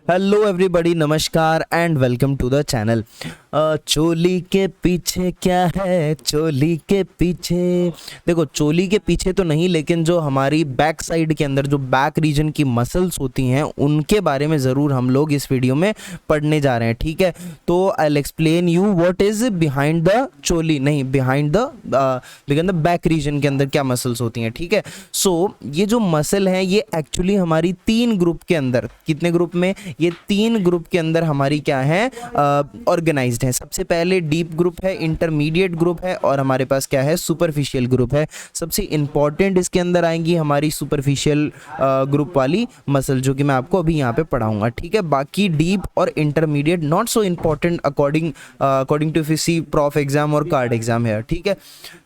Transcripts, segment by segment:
Hello everybody, नमस्कार and welcome to the channel. चोली के पीछे क्या है, चोली के पीछे देखो, चोली के पीछे तो नहीं, लेकिन जो हमारी बैक साइड के अंदर जो बैक रीजन की मसल्स होती हैं उनके बारे में ज़रूर हम लोग इस वीडियो में पढ़ने जा रहे हैं। ठीक है, तो I will explain you what is behind the चोली, नहीं बिहाइंड द बैक रीजन के अंदर क्या मसल्स होती हैं। ठीक है, सो ये जो मसल है ये एक्चुअली हमारी तीन ग्रुप के अंदर, कितने ग्रुप में, ये तीन ग्रुप के अंदर हमारी क्या है, ऑर्गेनाइज्ड है। सबसे पहले डीप ग्रुप है, इंटरमीडिएट ग्रुप है और हमारे पास क्या है, सुपरफिशियल ग्रुप है। सबसे इंपॉर्टेंट इसके अंदर आएंगी हमारी सुपरफिशियल ग्रुप वाली मसल, जो कि मैं आपको अभी यहाँ पे पढ़ाऊंगा। ठीक है, बाकी डीप और intermediate not so important according to if you see prof exam और कार्ड एग्जाम है। ठीक है,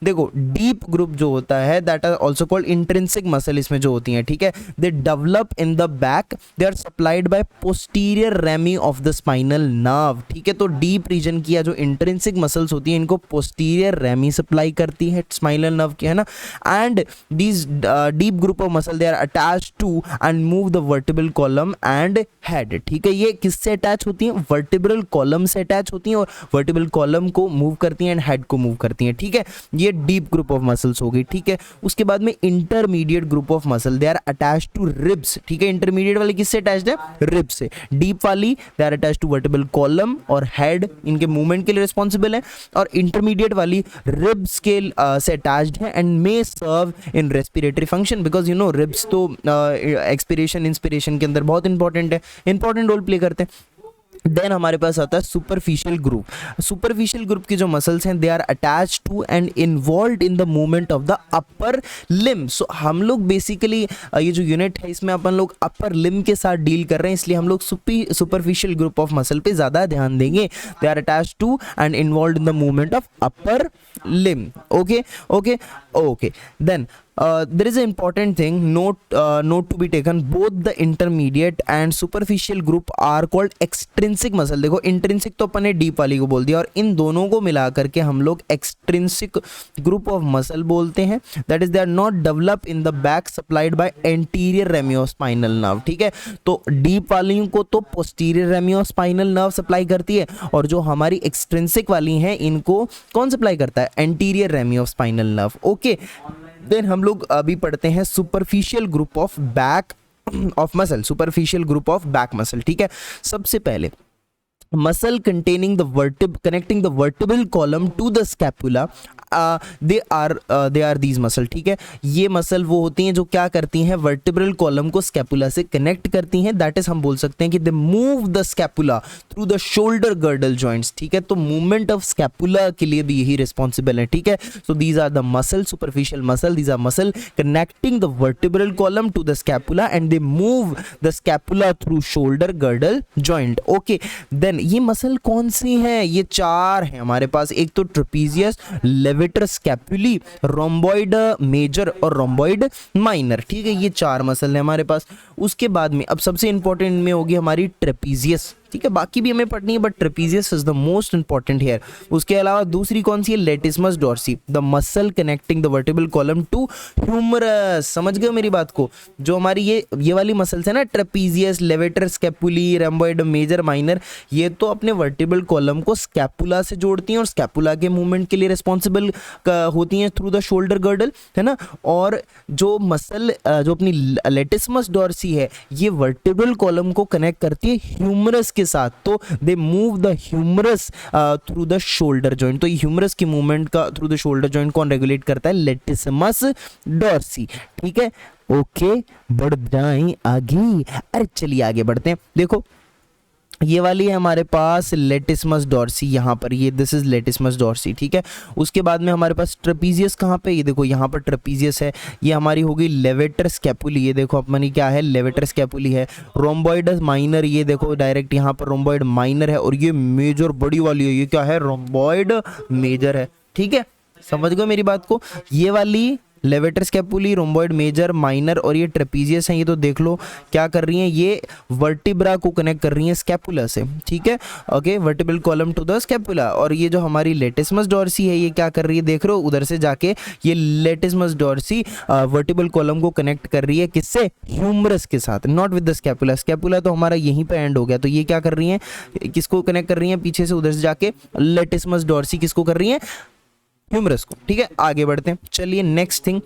देखो डीप ग्रुप जो होता है that are also called intrinsic muscle, इसमें जो होती है, ठीक है, they develop in the back, they are supplied by posterior rami of the spinal nerve. ठीक है, तो डीप रीजन की या जो इंट्रिंसिक मसल्स होती हैं इनको पोस्टीरियर रेमी सप्लाई करती है स्पाइनल नर्व की, है ना। And these deep group of muscle they are attached to and move the vertebral column and head. ठीक है, ये किससे अटैच होती हैं, वर्टिब्रल कॉलम से अटैच होती हैं और वर्टिब्रल कॉलम को मूव करती हैं एंड हेड को मूव करती हैं। ठीक है, ये डीप ग्रुप ऑफ मसल्स हो गई। ठीक है, उसके बाद में intermediate group of muscle, they are attached to ribs. ठीक है, इंटरमीडिएट वाली किससे अटैच्ड है, रिब्स से। डीप वाली they are attached to vertebral column और हेड, इनके मूवमेंट के लिए रिस्पॉन्सिबल है। और इंटरमीडिएट वाली रिब्स के से अटैच्ड है and may serve in respiratory function, because you know ribs तो एक्सपिरेशन इंस्पिरेशन के अंदर बहुत इंपॉर्टेंट है, इंपॉर्टेंट रोल प्ले करते हैं। देन हमारे पास आता है सुपरफिशियल ग्रुप। सुपरफिशियल ग्रुप की जो मसल्स हैं they are attach to and involve in the movement of the upper limb. So हम लोग बेसिकली ये जो यूनिट है इसमें अपन लोग अपर लिम के साथ डील कर रहे हैं, इसलिए हम लोग सुपरफिशियल ग्रुप ऑफ मसल पे ज़्यादा ध्यान देंगे। They are attach to and involve in the movement of upper limb. Okay okay okay, then there is an important thing note to be taken, both the intermediate and superficial group are called extrinsic muscle। देखो intrinsic तो अपन ने deep वाली को बोल दिया और इन दोनों को मिला करके हम लोग एक्सट्रिंसिक ग्रुप ऑफ मसल बोलते हैं। That is they are not develop in the back, supplied by anterior रेमियोस्पाइनल nerve. ठीक है, तो डीप वाली को तो पोस्टीरियर रेमियोस्पाइनल नर्व सप्लाई करती है और जो हमारी एक्सट्रिंसिक वाली हैं इनको कौन सप्लाई करता है, एंटीरियर रेमियोस्पाइनल नर्व। ओके, देन हम लोग अभी पढ़ते हैं superficial group of back of muscle, superficial group of back muscle. ठीक है, सबसे पहले muscle containing the connecting the vertebral column to the scapula, they are these muscle. ठीक है, ये मसल वो होती हैं जो क्या करती हैं, वर्टिब्रल कॉलम को स्कैपुला से कनेक्ट करती हैं। दैट इज हम बोल सकते हैं कि दे move the scapula through the shoulder girdle joints. ठीक है, तो मूवमेंट ऑफ स्कैपुला के लिए भी यही रिस्पॉन्सिबल है। ठीक है, so these are the muscle, superficial muscle, these are muscle connecting the vertebral column to the scapula and they move the scapula through shoulder girdle joint. Okay, then ये muscle कौन सी हैं, ये चार हैं हमारे पास। एक तो trapezius, levator scapulae, rhomboid major और रोम्बॉइड माइनर। ठीक है, ये चार मसल है हमारे पास। उसके बाद में अब सबसे इंपॉर्टेंट में होगी हमारी ट्रेपीजियस। ठीक है, बाकी भी हमें पढ़नी है but trapezius is the most important here. उसके अलावा दूसरी कौन सी है, latissimus dorsi, the muscle connecting the vertebral column to humerus. समझ गए मेरी बात को, जो हमारी ये वाली मसल्स है ना, trapezius, levator scapulae, rhomboid major minor, ये तो अपने वर्टिब्रल कॉलम को स्कैपुला से जोड़ती हैं और स्कैपुला के मूवमेंट के लिए रिस्पॉन्सिबल होती हैं थ्रू द शोल्डर गर्डल, है ना। और जो मसल जो अपनी लेटिसमस डॉर्सी है ये वर्टिब्रल कॉलम को कनेक्ट करती है ह्यूमरस के साथ, तो they move the humerus through the shoulder joint. तो ह्यूमरस की मूवमेंट का थ्रू द शोल्डर जॉइंट कौन रेगुलेट करता है, लेटिसमस डॉर्सी। ठीक है, ओके, बढ़ जाएं आगे। अरे चलिए आगे बढ़ते हैं। देखो ये वाली है हमारे पास लेटिसमस डॉर्सी, यहाँ पर ये दिस इज लेटिसमस डॉर्सी। ठीक है, उसके बाद में हमारे पास ट्रेपीजियस कहाँ पे, ये देखो यहाँ पर ट्रेपीजियस है। ये हमारी हो गई लेवेटर स्कैपुली, ये देखो अपनी क्या है, लेवेटर स्कैपुली है। रोम्बॉइड माइनर, ये देखो डायरेक्ट यहाँ पर रोम्बॉइड माइनर है। और ये मेजर बड़ी वाली है, ये क्या है, रोम्बॉइड मेजर है। ठीक है, समझ गए मेरी बात को। ये वाली levator scapulae, rhomboid major, minor और ये ट्रेपीजियस हैं, ये तो देख लो क्या कर रही हैं, ये वर्टिब्रा को कनेक्ट कर रही हैं स्कैपुला से, ठीक है, okay, vertebral column to the scapula. और ये जो हमारी लेटिसमस डॉर्सी है ये क्या कर रही है, देख रहे हो उधर से जाके ये लेटिसमस डॉर्सी वर्टिब्रल कॉलम को कनेक्ट कर रही है, किससे, ह्यूमरस के साथ, not with the scapula. Scapula तो हमारा यहीं पे एंड हो गया, तो ये क्या कर रही हैं, किसको कनेक्ट कर रही हैं पीछे से उधर से जाके, लेटिसमस डॉर्सी किसको कर रही हैं, ह्यूमरस को, ठीक है। आगे बढ़ते हैं, चलिए नेक्स्ट थिंग,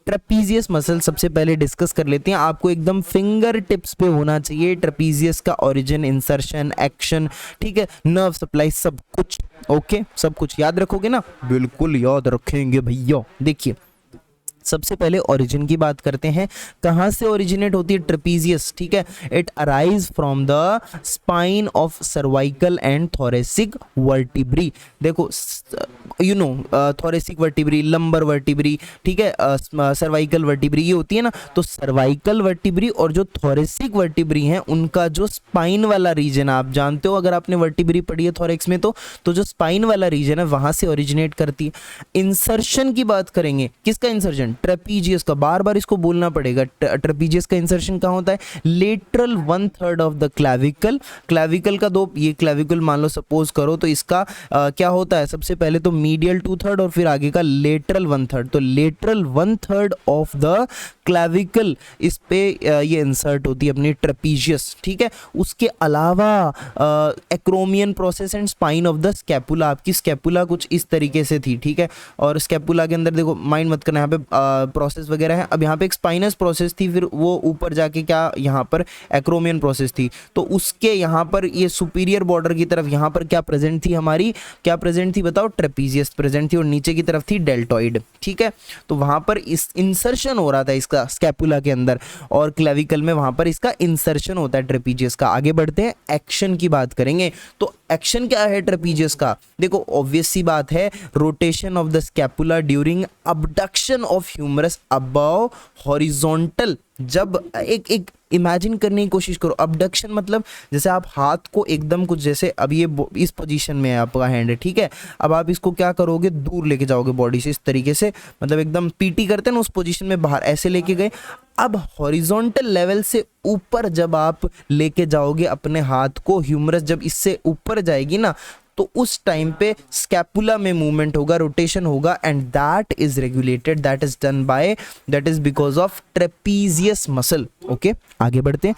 ट्रेपीजियस मसल सबसे पहले डिस्कस कर लेते हैं। आपको एकदम फिंगर टिप्स पे होना चाहिए ट्रेपीजियस का ओरिजिन, इंसर्शन, एक्शन, ठीक है, नर्व सप्लाई, सब कुछ, ओके, सब कुछ याद रखोगे ना, बिल्कुल याद रखेंगे भैया। देखिए सबसे पहले ओरिजिन की बात करते हैं, कहाँ से ओरिजिनेट होती है ट्रेपीजियस, ठीक है, it arise from the spine of cervical and thoracic vertebrae. देखो you know thoracic vertebrae, lumbar vertebrae, ठीक है, सर्वाइकल वर्टिब्री ये होती है ना, तो सर्वाइकल वर्टिब्री और जो थोरेसिक वर्टिब्री हैं उनका जो स्पाइन वाला रीजन, आप जानते हो अगर आपने वर्टिब्री पढ़ी है थोरेक्स में, तो जो स्पाइन वाला रीजन है वहां से ओरिजिनेट करती है। इंसर्शन की बात करेंगे, किसका इंसर्शन, ट्रेपीजियस का, बार बार इसको बोलना पड़ेगा, ट्रेपीजियस का इंसर्शन कहाँ होता है, lateral 1/3 of the clavicle, clavicle का दो, ये क्लैविकल मान लो सपोज करो, तो इसका क्या होता है, सबसे पहले तो मीडियल 2/3 और फिर आगे का लेटरल 1/3, तो लेटरल 1/3 ऑफ द क्लैविकल इस पे ये इंसर्ट होती है अपनी ट्रेपीजियस, ठीक है। उसके अलावा acromion process and spine of the scapula, आपकी स्कैपुला कुछ इस तरीके से थी, ठीक है, और स्कैपुला के अंदर देखो माइंड मत करना, यहाँ पे प्रोसेस वगैरह है। अब यहाँ पे एक स्पाइनस प्रोसेस थी, फिर वो ऊपर जाके क्या यहाँ पर एक्रोमियन प्रोसेस थी, तो उसके यहाँ पर ये सुपीरियर बॉर्डर की तरफ यहाँ पर क्या प्रेजेंट थी, हमारी क्या प्रेजेंट थी बताओ, ट्रेपीजियस प्रेजेंट थी, और नीचे की तरफ थी डेल्टॉइड, ठीक है। तो वहां पर इस इंसर्शन हो रहा था इसका स्कैपुला के अंदर, और क्लेविकल में वहां पर इसका इंसर्शन होता है ट्रेपीजियस का। आगे बढ़ते हैं, एक्शन की बात करेंगे, तो एक्शन क्या है ट्रेपीजियस का, देखो ऑब्वियस सी बात है, rotation of the scapula during abduction of humerus above horizontal. जब एक इमेजिन करने की कोशिश करो, अबडक्शन मतलब जैसे आप हाथ को एकदम कुछ, जैसे अब ये इस पोजीशन में है आपका हैंड है, ठीक है, अब आप इसको क्या करोगे, दूर लेके जाओगे बॉडी से, इस तरीके से, मतलब एकदम पीटी करते हैं ना उस पोजीशन में, बाहर ऐसे लेके गए। अब हॉरिजॉन्टल लेवल से ऊपर जब आप लेके जाओगे अपने हाथ को, ह्यूमरस जब इससे ऊपर जाएगी ना, तो उस टाइम पे स्कैपुला में मूवमेंट होगा, रोटेशन होगा, and that is regulated, that is done by, that is because of trapezius muscle, okay. आगे बढ़ते हैं,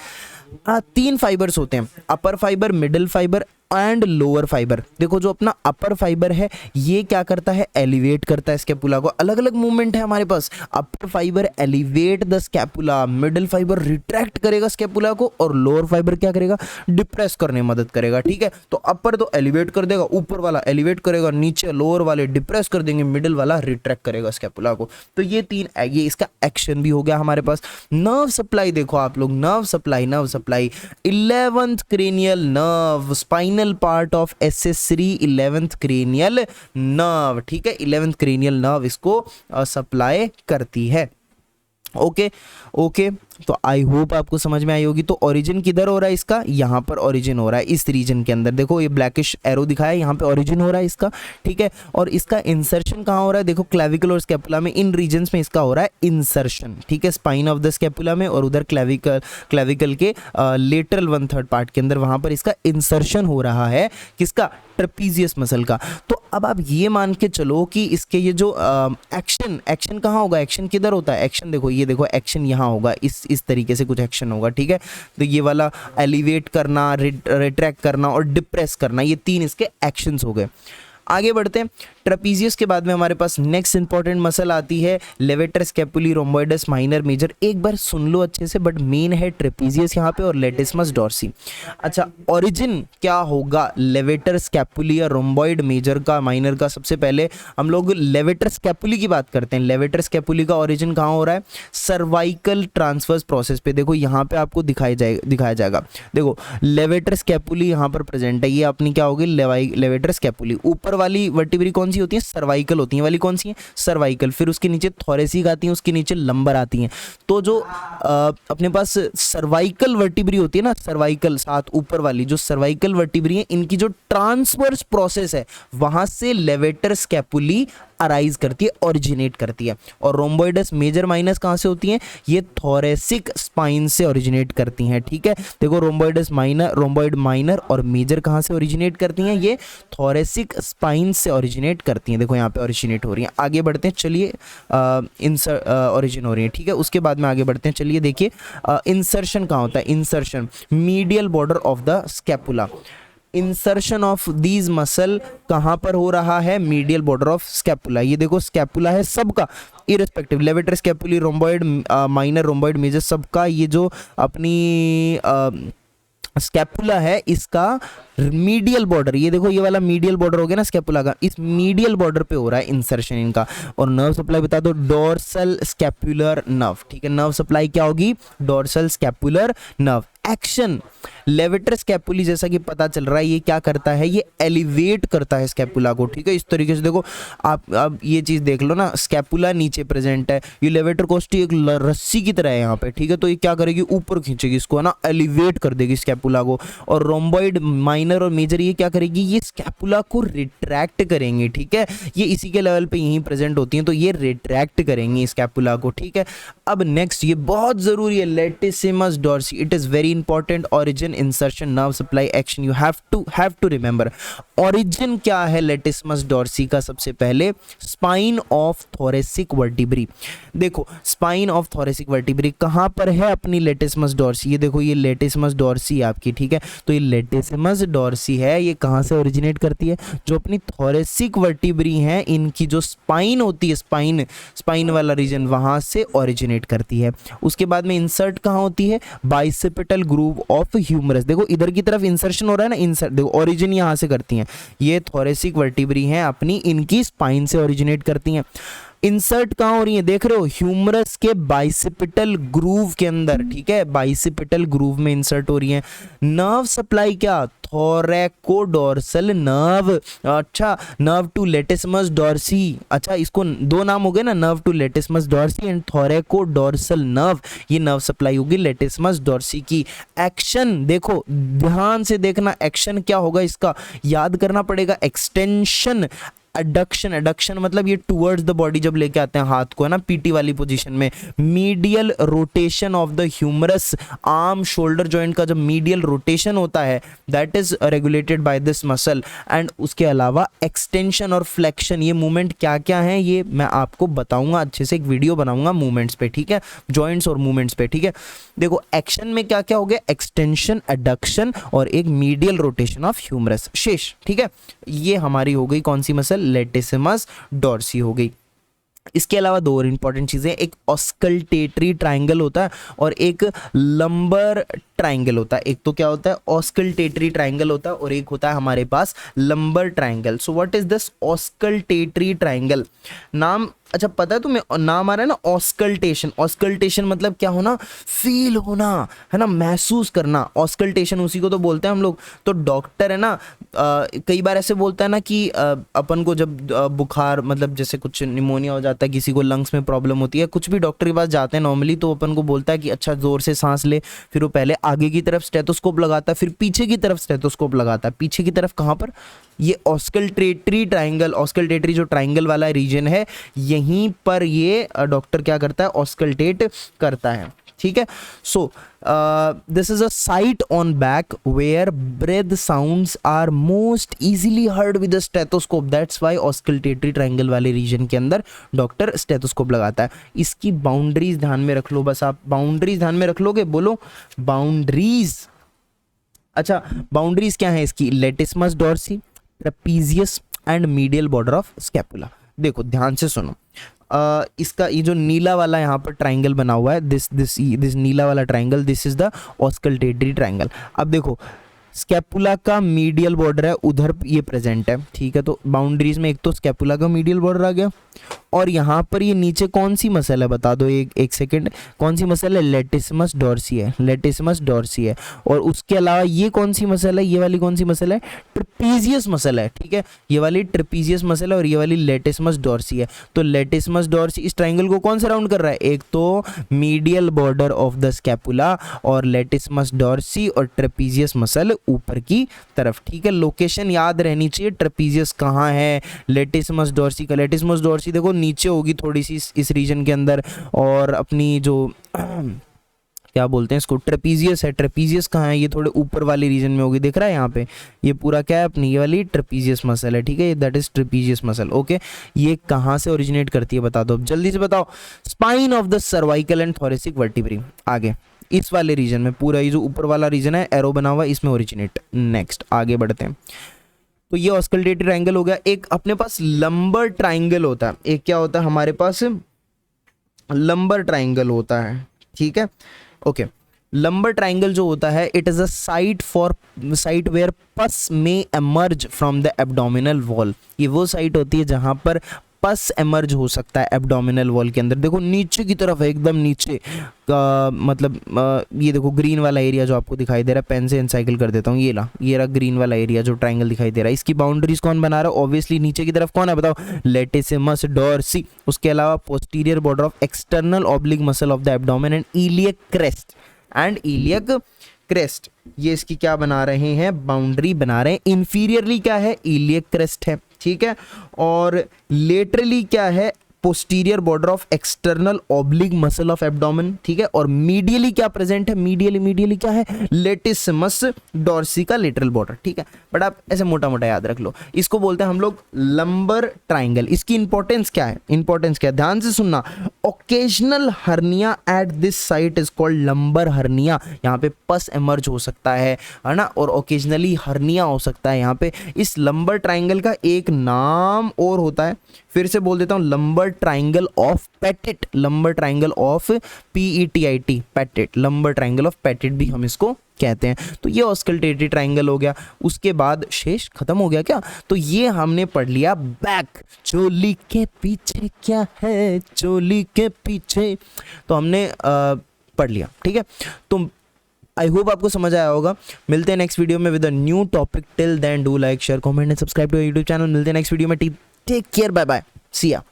3 फाइबर्स होते हैं, upper fiber, middle fiber and lower fiber. देखो जो अपना अपर फाइबर है ये क्या करता है, एलिवेट करता है स्कैपुला को, अलग अलग मूवमेंट है हमारे पास, upper fiber elevate the scapula, middle fiber retract करेगा स्कैपुला को, और लोअर फाइबर क्या करेगा, डिप्रेस करने में मदद करेगा, ठीक है। तो अपर तो एलिवेट कर देगा, ऊपर वाला एलिवेट करेगा, नीचे लोअर वाले डिप्रेस कर देंगे, मिडिल वाला रिट्रैक्ट करेगा स्कैपुला को। तो ये 3, ये इसका एक्शन भी हो गया हमारे पास। नर्व सप्लाई देखो आप लोग, nerve supply 11th cranial nerve, spinal part of accessory 11th cranial nerve, ठीक है, 11th क्रेनियल नर्व इसको सप्लाई करती है, ओके ओके। तो आई होप आपको समझ में आई होगी। तो ओरिजिन किधर हो रहा है इसका, यहाँ पर ओरिजिन हो रहा है इस रीजन के अंदर, देखो ये ब्लैकिश एरो दिखाया है, यहाँ पे ओरिजिन हो रहा है इसका, ठीक है। और इसका इंसर्शन कहाँ हो रहा है, देखो क्लैविकल और स्कैपुला में, इन रीजन्स में इसका हो रहा है इंसर्शन, ठीक है, स्पाइन ऑफ द स्कैपुला में, और उधर क्लैविकल के लेटरल 1/3 पार्ट के अंदर, वहां पर इसका इंसर्शन हो रहा है, किसका, ट्रेपीजियस मसल का। तो अब आप ये मान के चलो कि इसके ये जो एक्शन कहाँ होगा, एक्शन किधर होता है, एक्शन देखो, ये देखो एक्शन यहाँ होगा, इस तरीके से कुछ एक्शन होगा, ठीक है। तो ये वाला एलिवेट करना, रिट्रैक्ट करना और डिप्रेस करना, ये 3 इसके एक्शंस हो गए। आगे बढ़ते हैं, ट्रेपीजियस के बाद में हमारे पास नेक्स्ट इंपॉर्टेंट मसल आती है लेवेटर स्कैपुली रोम्बोइडस माइनर मेजर। एक बार सुन लो अच्छे से, बट मेन है ट्रेपीजियस यहाँ पे और लेटिसमस डॉर्सी। अच्छा, ओरिजिन क्या होगा लेवेटर स्कैपुली या रोम्बोइड मेजर का, माइनर का। सबसे पहले हम लोग लेवेटर स्कैपुली की बात करते हैं। लेवेटर स्कैपुली का ओरिजिन कहाँ हो रहा है, सर्वाइकल ट्रांसवर्स प्रोसेस पे। देखो यहाँ पे आपको दिखाया जाएगा, देखो लेवेटर स्कैपुली यहाँ पर प्रेजेंट है, ये अपनी क्या होगी, लेवेटर स्कैपुली। ऊपर वाली वर्टिब्री कौन सी होती है, सर्वाइकल होती है, वाली कौन सी है, सर्वाइकल। फिर उसके नीचे थोरेसिक आती है, उसके नीचे लंबर आती हैं। तो जो अपने पास सर्वाइकल वर्टिब्री होती है ना, सर्वाइकल साथ ऊपर वाली जो सर्वाइकल वर्टिब्री है, इनकी जो ट्रांसवर्स प्रोसेस है वहां से लेवेटर स्कैपुली अराइज करती है, ओरिजिनेट करती है। और रोम्बोइडस मेजर माइनस कहाँ से होती हैं? ये थोरेसिक स्पाइन से ओरिजिनेट करती हैं, ठीक है। देखो रोम्बोइडस माइनर, रोम्बोइड माइनर और मेजर कहाँ से ओरिजिनेट करती हैं? ये थोरेसिक स्पाइन से ओरिजिनेट करती हैं। देखो यहाँ पे ओरिजिनेट हो रही हैं। आगे बढ़ते हैं, चलिए ओरिजिन हो रही है, ठीक है। उसके बाद में आगे बढ़ते हैं, चलिए देखिए इंसर्शन कहाँ होता है? Insertion medial border of the scapula. Insertion of these muscle कहाँ पर हो रहा है? Medial border of scapula. ये देखो स्कैपुला है सबका, irrespective levator scapulae, rhomboid minor, rhomboid major, सबका ये जो अपनी स्कैपुला है इसका मीडियल बॉर्डर, ये देखो ये वाला मीडियल बॉर्डर हो गया ना स्कैपुला का, इस मीडियल बॉर्डर पे हो रहा है इंसर्शन इनका। और नर्व सप्लाई बता दो, डोर्सल स्कैपुलर नर्व, ठीक है। नर्व सप्लाई क्या होगी? Dorsal scapular nerve. Action levator स्कैपुली, जैसा कि पता चल रहा है ये क्या करता है? ये एलिवेट करता है स्कैपुला को, ठीक है। इस तरीके से देखो आप अब ये चीज देख लो ना, स्कैपुला नीचे प्रेजेंट है, ये लेवेटर कोस्टी एक रस्सी की तरह है यहाँ पे, ठीक है। तो ये क्या करेगी? ऊपर खींचेगी इसको, है ना, एलिवेट कर देगी स्कैपुला को। और रोम्बॉइड माइनर और मेजर ये क्या करेगी? ये स्कैपुला को रिट्रैक्ट करेंगे, ठीक है। ये इसी के लेवल पे यहीं प्रेजेंट होती हैं, तो ये रिट्रैक्ट करेंगी स्कैपुला को, ठीक है। अब नेक्स्ट ये बहुत जरूरी है, latissimus dorsi, it is very important. Origin, insertion, nerve supply, action, you have to remember. Origin क्या है लेटिसिमस डॉर्सी का? सबसे पहले स्पाइन ऑफ थोरेसिक वर्टिब्री। देखो स्पाइन ऑफ थोरेसिक वर्टिब्री कहाँ पर है अपनी लेटिसिमस डॉर्सी? ये देखो ये लेटिसिमस डॉर्सी है आपकी, ठीक है। तो ये लेटिसिमस डॉर्सी है, ये कहाँ से ओरिजिनेट करती है? जो अपनी थोरेसिक वर्टिब्री हैं इनकी जो स्पाइन होती है, स्पाइन वाला रीजन, वहां से ओरिजिनेट करती है। उसके बाद में इंसर्ट कहाँ होती है? Bicipital groove of humerus. देखो इधर की तरफ इंसर्शन हो रहा है ना, इंसर्ट देखो ओरिजिन यहाँ से करती हैं, ये थोरेसिक वर्टिब्री हैं अपनी, इनकी स्पाइन से ओरिजिनेट करती हैं। इंसर्ट कहाँ हो रही है? देख रहे हो ह्यूमरस के बाइसिपिटल ग्रूव के अंदर, ठीक है, बाइसिपिटल ग्रूव में इंसर्ट हो रही है। नर्व सप्लाई क्या? Thoracodorsal nerve. अच्छा, नर्व टू लेटिसिमस डॉर्सी, अच्छा इसको दो नाम हो गए ना, nerve to latissimus dorsi and thoracodorsal nerve, ये नर्व सप्लाई होगी लेटिसिमस डॉर्सी की। एक्शन देखो ध्यान से देखना, एक्शन क्या होगा इसका? याद करना पड़ेगा, एक्सटेंशन, एडक्शन, एडक्शन मतलब ये टुवर्ड्स द बॉडी जब लेके आते हैं हाथ को, है ना, पीटी वाली पोजीशन में। Medial rotation of the humerus, arm shoulder joint का जब मीडियल रोटेशन होता है that is regulated by this muscle. And उसके अलावा एक्सटेंशन और फ्लेक्शन, ये मूवमेंट क्या क्या है ये मैं आपको बताऊंगा, अच्छे से एक वीडियो बनाऊंगा मूवमेंट्स पे, ठीक है, जॉइंट्स और मूवमेंट्स पे, ठीक है। देखो एक्शन में क्या क्या हो गया? एक्सटेंशन, एडक्शन और एक मीडियल रोटेशन ऑफ ह्यूमरस शेष, ठीक है। ये हमारी हो गई कौन सी मसल? लेटिसिमस डॉर्सी हो गई। इसके अलावा दो और इंपॉर्टेंट चीजें, एक ऑस्कल्टेटरी ट्राइंगल होता है और एक लंबर ट्राइंगल होता है। एक तो क्या होता है? ऑस्कल्टेटरी ट्राइंगल होता है और एक होता है हमारे पास lumbar triangle. So what is this auscultatory triangle? नाम अच्छा पता है तुम्हें, नाम आ रहा है ना ऑस्कल्टेशन। ऑस्कल्टेशन मतलब क्या होना? फील होना, है ना, महसूस करना। ऑस्कल्टेशन उसी को तो बोलते हैं हम लोग। तो डॉक्टर है ना कई बार ऐसे बोलता है ना कि अपन को जब बुखार, मतलब जैसे कुछ निमोनिया हो जाता है, किसी को लंग्स में प्रॉब्लम होती है, कुछ भी डॉक्टर के पास जाते हैं नॉर्मली, तो अपन को बोलता है कि अच्छा जोर से सांस ले, फिर वो पहले आगे की तरफ स्टेथोस्कोप लगाता है, फिर पीछे की तरफ स्टेथोस्कोप लगाता है। पीछे की तरफ कहाँ पर? ये ऑस्कल्टेटरी ट्राइंगल, ऑस्कल्टेटरी जो ट्राइंगल वाला रीजन है, यहीं पर ये डॉक्टर क्या करता है? ऑस्कल्टेट करता है, ठीक है। So this is a site on back where breath sounds are most easily heard with a stethoscope, that's why auscultatory triangle वाले रीजन के अंदर डॉक्टर स्टेथोस्कोप लगाता है। इसकी बाउंड्रीज ध्यान में रख लो, बस आप बाउंड्रीज ध्यान में रख लोगे, बोलो बाउंड्रीज। अच्छा बाउंड्रीज क्या है इसकी? Latissimus dorsi, trapezius and medial border of scapula. देखो ध्यान से सुनो, इसका ये जो नीला वाला यहाँ पर ट्राइंगल बना हुआ है, दिस नीला वाला triangle, this is the auscultatory triangle. अब देखो स्कैपुला का मीडियल बॉर्डर है, उधर ये प्रेजेंट है, ठीक है। तो बाउंड्रीज में एक तो स्कैपुला का मीडियल बॉर्डर आ गया, और यहाँ पर ये नीचे कौन सी मसल है बता दो, एक सेकेंड, कौन सी मसल है? लेटिसिमस डॉर्सी है, लेटिसिमस डॉर्सी है। और उसके अलावा ये कौन सी मसल है? ये वाली कौन सी मसल है? ट्रेपीजियस मसल है, ठीक है, ये वाली ट्रेपीजियस मसल है और ये वाली लेटिसिमस डॉर्सी है। तो लेटिसिमस डॉर्सी इस ट्राइंगल को कौन सा राउंड कर रहा है? एक तो medial border of the scapula और लेटिसिमस डॉर्सी और ट्रेपीजियस मसल ऊपर की तरफ, ठीक है। लोकेशन याद रहनी चाहिए, ट्रेपीजियस कहाँ है, लेटिसिमस डॉर्सी का, लेटिसिमस डॉर्सी देखो नीचे होगी थोड़ी सी इस रीजन के अंदर, और अपनी जो क्या बोलते हैं इसको, ट्रेपीजियस है, ट्रेपीजियस कहाँ है? ये थोड़े ऊपर वाली रीजन में होगी, दिख रहा है यहाँ पे, ये पूरा क्या है अपनी, ये वाली ट्रेपीजियस मसल है, ठीक है, that is trapezius muscle. Okay, ये कहाँ से ओरिजिनेट करती है बता दो, अब जल्दी से बताओ। Spine of the cervical and thoracic vertebrae, आगे इस वाले रीजन में, पूरा ये जो ऊपर वाला रीजन है एरो बना हुआ, इसमें ओरिजिनेट। नेक्स्ट आगे बढ़ते हैं। तो ये ऑस्कल्टेटेड ट्रायंगल हो गया। एक अपने पास लंबर ट्रायंगल होता है, एक क्या होता है हमारे पास, लंबर ट्रायंगल होता है, ठीक है। ओके, लंबर ट्रायंगल जो होता है, it is a site where pus में emerge from the abdominal wall. ये वो साइट होती है जहां पर पस एमर्ज हो सकता है एब्डोमिनल वॉल के अंदर। देखो नीचे की तरफ है, एकदम नीचे का मतलब ये देखो ग्रीन वाला एरिया जो आपको दिखाई दे रहा है, पेन से एनसाइकिल कर देता हूँ, ये रहा ग्रीन वाला एरिया जो ट्रायंगल दिखाई दे रहा है। इसकी बाउंड्रीज कौन बना रहा है? ऑब्वियसली नीचे की तरफ कौन है बताओ? लेटिसिमस डॉर्सी। उसके अलावा posterior border of external oblique muscle of the abdomen and iliac crest, ये इसकी क्या बना रहे हैं? बाउंड्री बना रहे हैं। इंफीरियरली क्या है? इलियक क्रेस्ट है, ठीक है। और लेटरली क्या है? Posterior border of external oblique muscle of abdomen, ठीक है। और मीडियली क्या प्रेजेंट है? मीडियली क्या है? लेटिसिमस डॉर्सी का लेटरल बॉर्डर, ठीक है। बट आप ऐसे मोटा मोटा याद रख लो, इसको बोलते हैं हम लोग लंबर ट्राइंगल। इसकी इंपॉर्टेंस क्या है? इंपॉर्टेंस क्या है, ध्यान से सुनना। Occasional hernia at this site is called lumbar hernia. यहाँ पे पस एमर्ज हो सकता है ना, और ओकेजनली हर्निया हो सकता है यहाँ पे। इस लंबर ट्राइंगल का एक नाम और होता है, फिर से बोल देता हूँ, lumbar triangle of petit, lumbar triangle of PETIT, petit, lumbar triangle of petit भी हम इसको कहते हैं। तो ये ऑस्कल्टेटेड ट्राइंगल हो गया। उसके बाद शेष खत्म हो गया क्या? तो ये हमने पढ़ लिया बैक, चोली के पीछे क्या है, चोली के पीछे, तो हमने पढ़ लिया, ठीक है। तो आई होप आपको समझ आया होगा। मिलते हैं नेक्स्ट वीडियो में with a new topic. Till then do like share comment and subscribe to YouTube channel. मिलते हैं नेक्स्ट वीडियो में। Take care, bye bye, see या।